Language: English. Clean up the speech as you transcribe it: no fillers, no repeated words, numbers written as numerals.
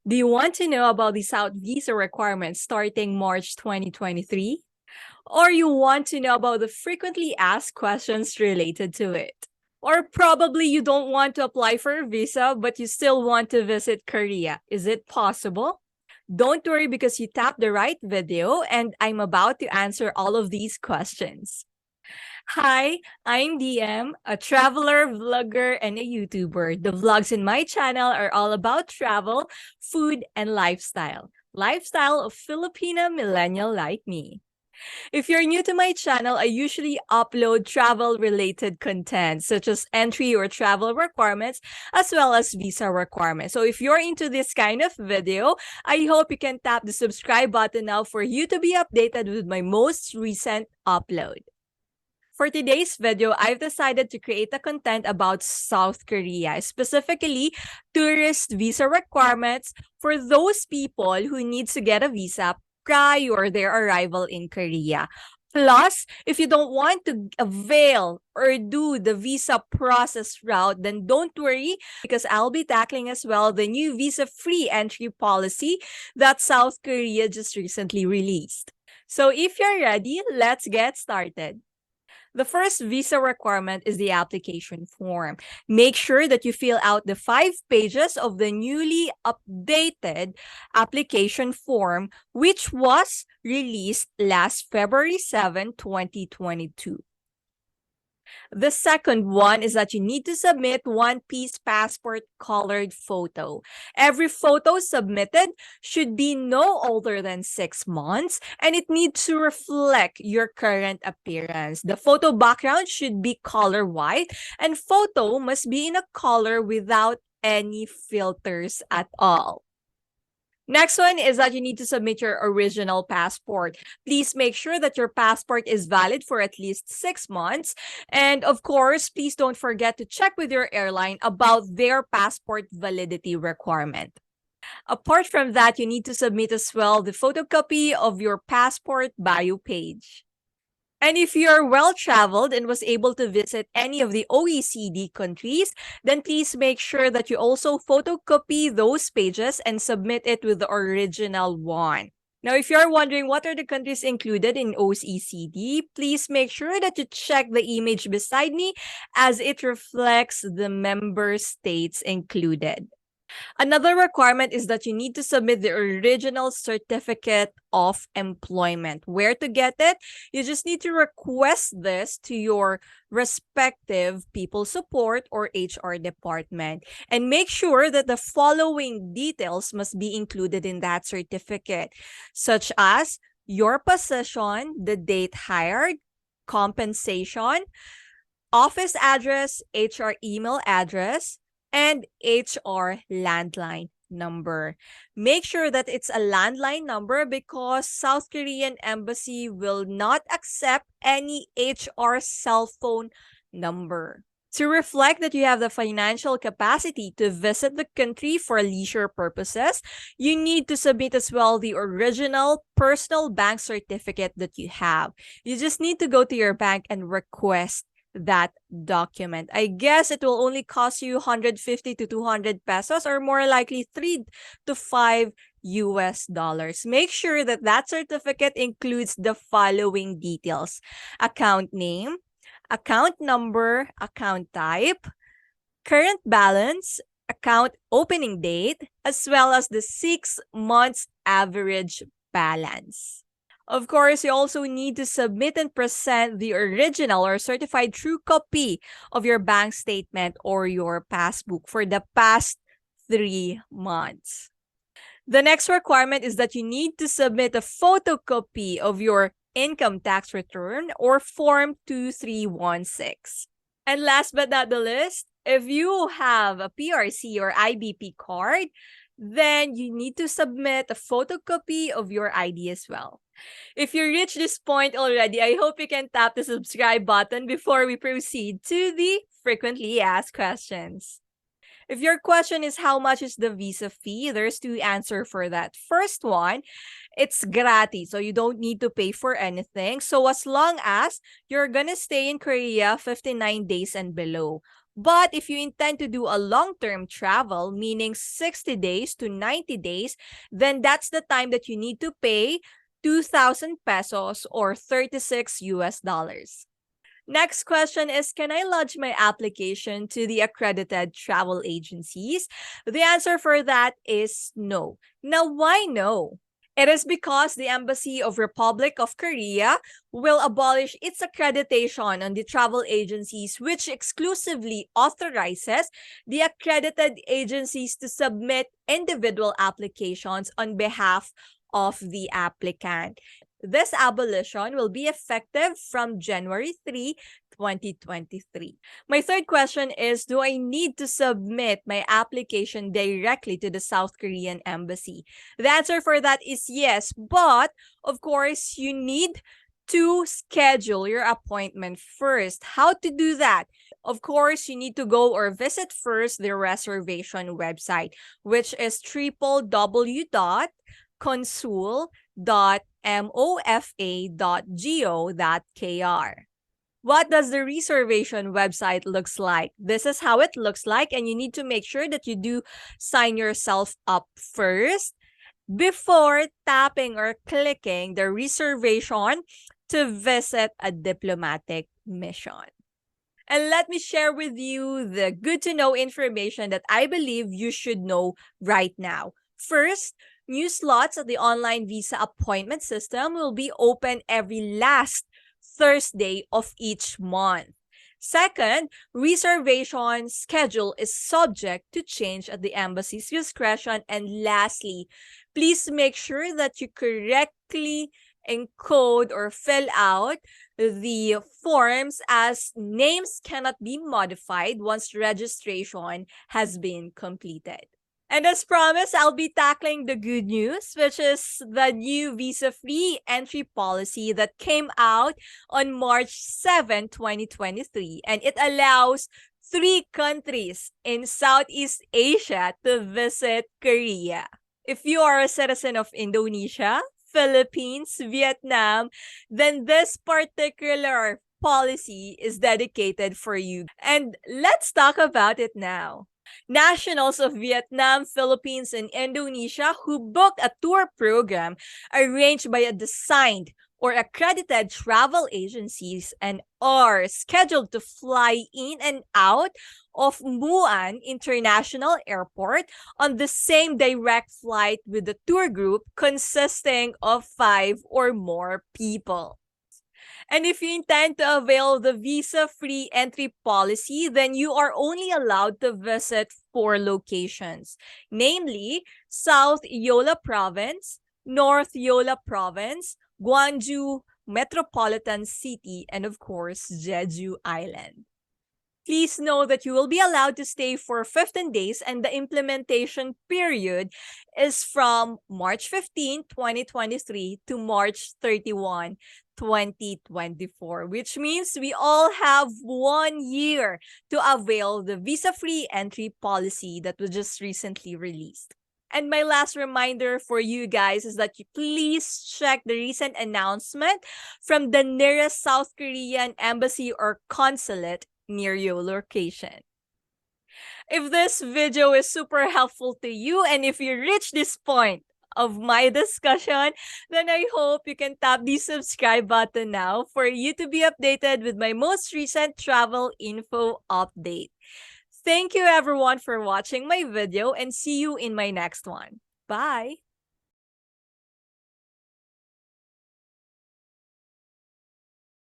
Do you want to know about the South visa requirements starting March 2023? Or you want to know about the frequently asked questions related to it? Or probably you don't want to apply for a visa, but you still want to visit Korea. Is it possible? Don't worry because you tapped the right video and I'm about to answer all of these questions. Hi, I'm Dee M, a traveler, vlogger, and a YouTuber. The vlogs in my channel are all about travel, food, and lifestyle. Lifestyle of Filipino millennial like me. If you're new to my channel, I usually upload travel-related content such as entry or travel requirements as well as visa requirements. So if you're into this kind of video, I hope you can tap the subscribe button now for you to be updated with my most recent upload. For today's video, I've decided to create a content about South Korea, specifically tourist visa requirements for those people who need to get a visa prior their arrival in Korea. Plus, if you don't want to avail or do the visa process route, then don't worry because I'll be tackling as well the new visa-free entry policy that South Korea just recently released. So if you're ready, let's get started. The first visa requirement is the application form. Make sure that you fill out the 5 pages of the newly updated application form, which was released last February 7, 2022. The second one is that you need to submit one-piece passport colored photo. Every photo submitted should be no older than 6 months and it needs to reflect your current appearance. The photo background should be color white and photo must be in a color without any filters at all. Next one is that you need to submit your original passport. Please make sure that your passport is valid for at least 6 months. And of course, please don't forget to check with your airline about their passport validity requirement. Apart from that, you need to submit as well the photocopy of your passport bio page. And if you're well-traveled and was able to visit any of the OECD countries, then please make sure that you also photocopy those pages and submit it with the original one. Now, if you're wondering what are the countries included in OECD, please make sure that you check the image beside me as it reflects the member states included. Another requirement is that you need to submit the original certificate of employment. Where to get it? You just need to request this to your respective people support or HR department. And make sure that the following details must be included in that certificate, such as your position, the date hired, compensation, office address, HR email address, and HR landline number. Make sure that it's a landline number because South Korean embassy will not accept any HR cell phone number. To reflect that you have the financial capacity to visit the country for leisure purposes, you need to submit as well the original personal bank certificate that you have. You just need to go to your bank and request that document. I guess it will only cost you 150 to 200 pesos or more likely 3 to 5 US dollars. Make sure that that certificate includes the following details: account name, account number, account type, current balance, account opening date, as well as the 6 months average balance. Of course, you also need to submit and present the original or certified true copy of your bank statement or your passbook for the past 3 months. The next requirement is that you need to submit a photocopy of your income tax return or Form 2316. And last but not the least, if you have a PRC or IBP card, then you need to submit a photocopy of your ID as well. If you reach this point already, I hope you can tap the subscribe button before we proceed to the frequently asked questions. If your question is how much is the visa fee, there's 2 answers for that. First one, it's gratis, so you don't need to pay for anything. So as long as you're gonna stay in Korea 59 days and below. But if you intend to do a long-term travel, meaning 60 days to 90 days, then that's the time that you need to pay 2,000 pesos or 36 US dollars. Next question is, can I lodge my application to the accredited travel agencies? The answer for that is no. Now, why no? It is because the Embassy of Republic of Korea will abolish its accreditation on the travel agencies, which exclusively authorizes the accredited agencies to submit individual applications on behalf of the applicant. This abolition will be effective from January 3, 2023. My third question is, do I need to submit my application directly to the South Korean embassy? The answer for that is yes, but of course, you need to schedule your appointment first. How to do that? Of course, you need to go or visit first the reservation website, which is www.consul.mofa.go.kr. What does the reservation website looks like? This is how it looks like, and you need to make sure that you do sign yourself up first before tapping or clicking the reservation to visit a diplomatic mission. And let me share with you the good to know information that I believe you should know right now. First, new slots at the online visa appointment system will be open every last Thursday of each month. Second, reservation schedule is subject to change at the embassy's discretion. And lastly, please make sure that you correctly encode or fill out the forms, as names cannot be modified once registration has been completed. And as promised, I'll be tackling the good news, which is the new visa-free entry policy that came out on March 7, 2023. And it allows 3 countries in Southeast Asia to visit Korea. If you are a citizen of Indonesia, Philippines, Vietnam, then this particular policy is dedicated for you. And let's talk about it now. Nationals of Vietnam, Philippines, and Indonesia who book a tour program arranged by a designed or accredited travel agencies and are scheduled to fly in and out of Muan International Airport on the same direct flight with the tour group consisting of 5 or more people. And if you intend to avail the visa-free entry policy, then you are only allowed to visit 4 locations, namely South Yola Province, North Yola Province, Gwangju Metropolitan City, and of course, Jeju Island. Please know that you will be allowed to stay for 15 days and the implementation period is from March 15, 2023 to March 31, 2024, which means we all have 1 year to avail the visa-free entry policy that was just recently released. And my last reminder for you guys is that you please check the recent announcement from the nearest South Korean embassy or consulate near your location. If this video is super helpful to you and if you reach this point of my discussion, then I hope you can tap the subscribe button now for you to be updated with my most recent travel info update. Thank you everyone for watching my video and see you in my next one. Bye!